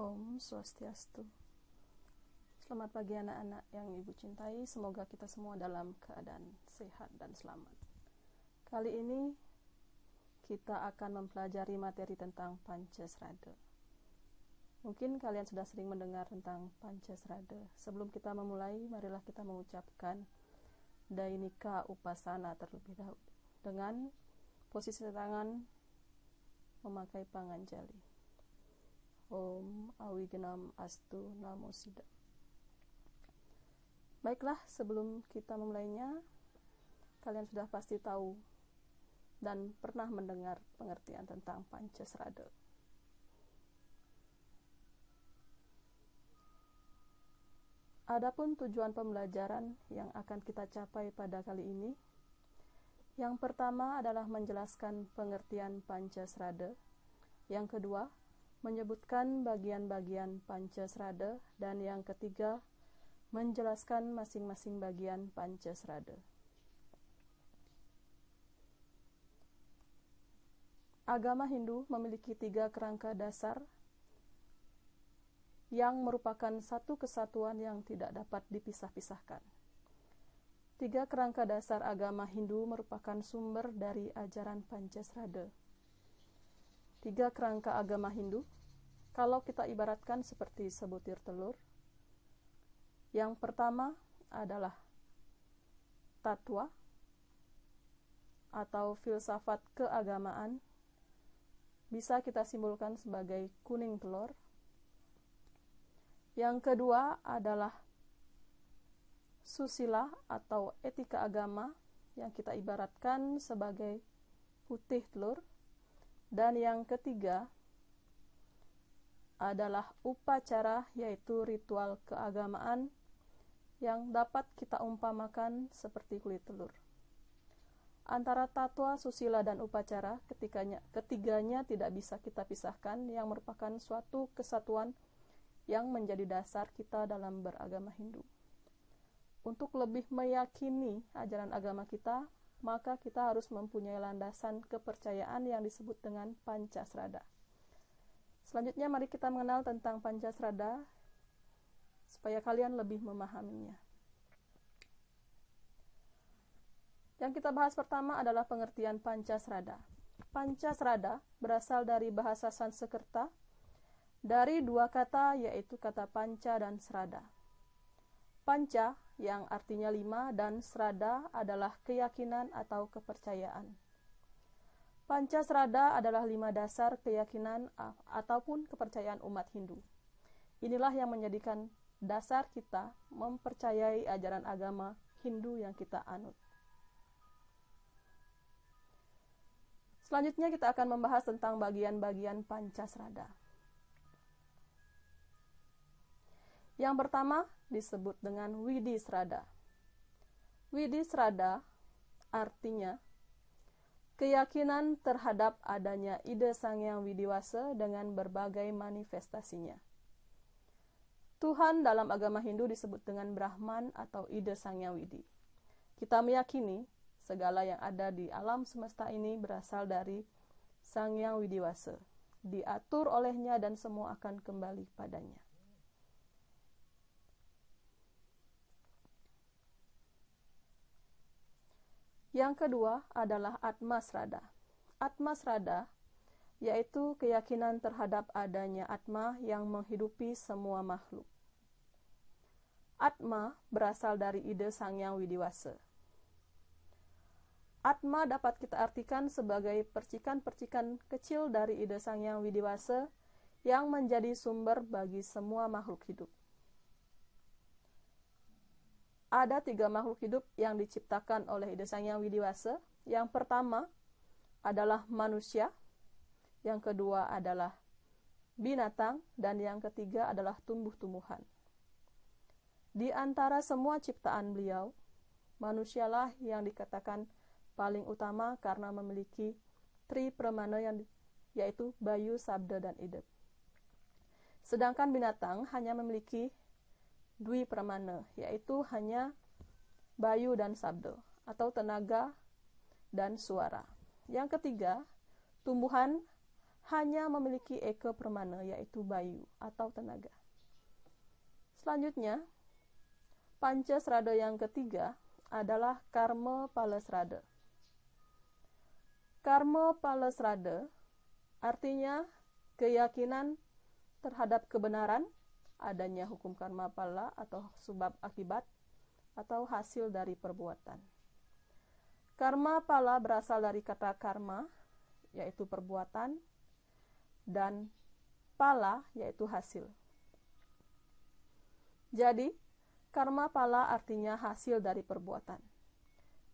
Om Swastiastu. Selamat pagi anak-anak yang Ibu cintai. Semoga kita semua dalam keadaan sehat dan selamat. Kali ini kita akan mempelajari materi tentang Pancasrada. Mungkin kalian sudah sering mendengar tentang Pancasrada. Sebelum kita memulai, marilah kita mengucapkan Dainika Upasana terlebih dahulu dengan posisi tangan memakai panganjali. Om Awigenam Astu Namo Sida. Baiklah, sebelum kita memulainya, kalian sudah pasti tahu dan pernah mendengar pengertian tentang Pancasrada. Adapun tujuan pembelajaran yang akan kita capai pada kali ini, yang pertama adalah menjelaskan pengertian Pancasrada, yang kedua menyebutkan bagian-bagian Pancasrada, dan yang ketiga menjelaskan masing-masing bagian Pancasrada. Agama Hindu memiliki 3 kerangka dasar yang merupakan satu kesatuan yang tidak dapat dipisah-pisahkan. 3 kerangka dasar agama Hindu merupakan sumber dari ajaran Pancasrada. 3 kerangka agama Hindu, kalau kita ibaratkan seperti sebutir telur, yang pertama adalah tatwa atau filsafat keagamaan, bisa kita simpulkan sebagai kuning telur. Yang kedua adalah susila atau etika agama, yang kita ibaratkan sebagai putih telur. Dan yang ketiga adalah upacara, yaitu ritual keagamaan yang dapat kita umpamakan seperti kulit telur. Antara tatwa, susila, dan upacara, ketiganya tidak bisa kita pisahkan, yang merupakan suatu kesatuan yang menjadi dasar kita dalam beragama Hindu. Untuk lebih meyakini ajaran agama kita, maka kita harus mempunyai landasan kepercayaan yang disebut dengan Pancasrada. Selanjutnya mari kita mengenal tentang Pancasrada supaya kalian lebih memahaminya. Yang kita bahas pertama adalah pengertian Pancasrada. Pancasrada berasal dari bahasa Sanskerta dari 2 kata, yaitu kata panca dan srada. Panca yang artinya 5 dan srada adalah keyakinan atau kepercayaan. Pancasrada adalah 5 dasar keyakinan ataupun kepercayaan umat Hindu. Inilah yang menjadikan dasar kita mempercayai ajaran agama Hindu yang kita anut. Selanjutnya kita akan membahas tentang bagian-bagian Pancasrada. Yang pertama disebut dengan Widisrada. Widisrada artinya keyakinan terhadap adanya ide Sang Hyang Widiwasa dengan berbagai manifestasinya. Tuhan dalam agama Hindu disebut dengan Brahman atau ide Sang Hyang Widi. Kita meyakini segala yang ada di alam semesta ini berasal dari Sang Hyang Widiwasa, diatur olehnya dan semua akan kembali padanya. Yang kedua adalah Atmasrada. Atmasrada yaitu keyakinan terhadap adanya Atma yang menghidupi semua makhluk. Atma berasal dari ide Sang Hyang Widiwasa. Atma dapat kita artikan sebagai percikan-percikan kecil dari ide Sang Hyang Widiwasa yang menjadi sumber bagi semua makhluk hidup. Ada 3 makhluk hidup yang diciptakan oleh ide Sang Hyang Widiwasa. Yang pertama adalah manusia, yang kedua adalah binatang, dan yang ketiga adalah tumbuh-tumbuhan. Di antara semua ciptaan beliau, manusialah yang dikatakan paling utama karena memiliki tri pramana, yaitu Bayu, Sabda, dan Ida. Sedangkan binatang hanya memiliki Dwi pramana, yaitu hanya Bayu dan Sabda, atau tenaga dan suara. Yang ketiga, tumbuhan hanya memiliki eka permana, yaitu bayu atau tenaga. Selanjutnya, Pancasrada yang ketiga adalah Karma Palasrada. Karma Palasrada artinya keyakinan terhadap kebenaran, adanya hukum karma pala atau sebab akibat atau hasil dari perbuatan. Karma pala berasal dari kata karma, yaitu perbuatan, dan pala, yaitu hasil. Jadi, karma pala artinya hasil dari perbuatan.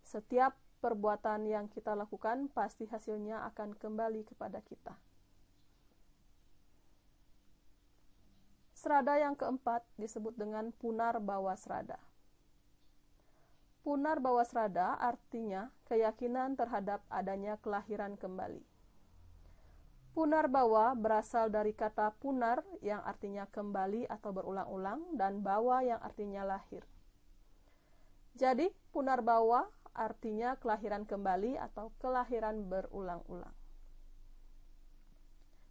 Setiap perbuatan yang kita lakukan pasti hasilnya akan kembali kepada kita. Srada yang keempat disebut dengan Punarbawasrada. Punarbawasrada artinya keyakinan terhadap adanya kelahiran kembali. Punarbawa berasal dari kata punar yang artinya kembali atau berulang-ulang dan bawa yang artinya lahir. Jadi, punarbawa artinya kelahiran kembali atau kelahiran berulang-ulang.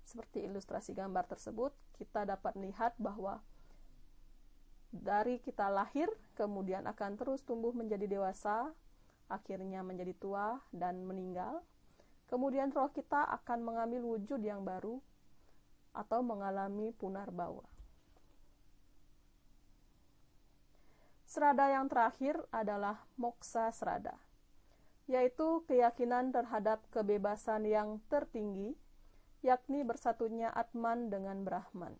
Seperti ilustrasi gambar tersebut, kita dapat melihat bahwa dari kita lahir, kemudian akan terus tumbuh menjadi dewasa, akhirnya menjadi tua dan meninggal. Kemudian roh kita akan mengambil wujud yang baru atau mengalami punarbawa. Srada yang terakhir adalah Moksa Srada, yaitu keyakinan terhadap kebebasan yang tertinggi, yakni bersatunya Atman dengan Brahman.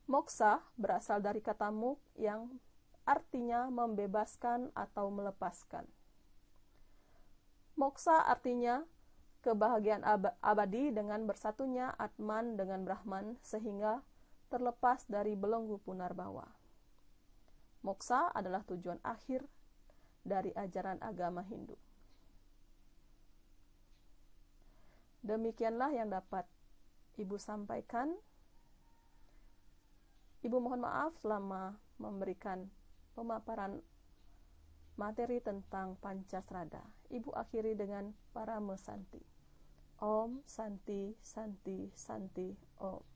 Moksa berasal dari kata muk yang artinya membebaskan atau melepaskan. Moksa artinya kebahagiaan abadi dengan bersatunya Atman dengan Brahman sehingga terlepas dari belenggu punarbawa. Moksa adalah tujuan akhir dari ajaran agama Hindu. Demikianlah yang dapat Ibu sampaikan. Ibu mohon maaf selama memberikan pemaparan materi tentang Pancasrada. Ibu akhiri dengan Parama Santi. Om Santi Santi Santi Om.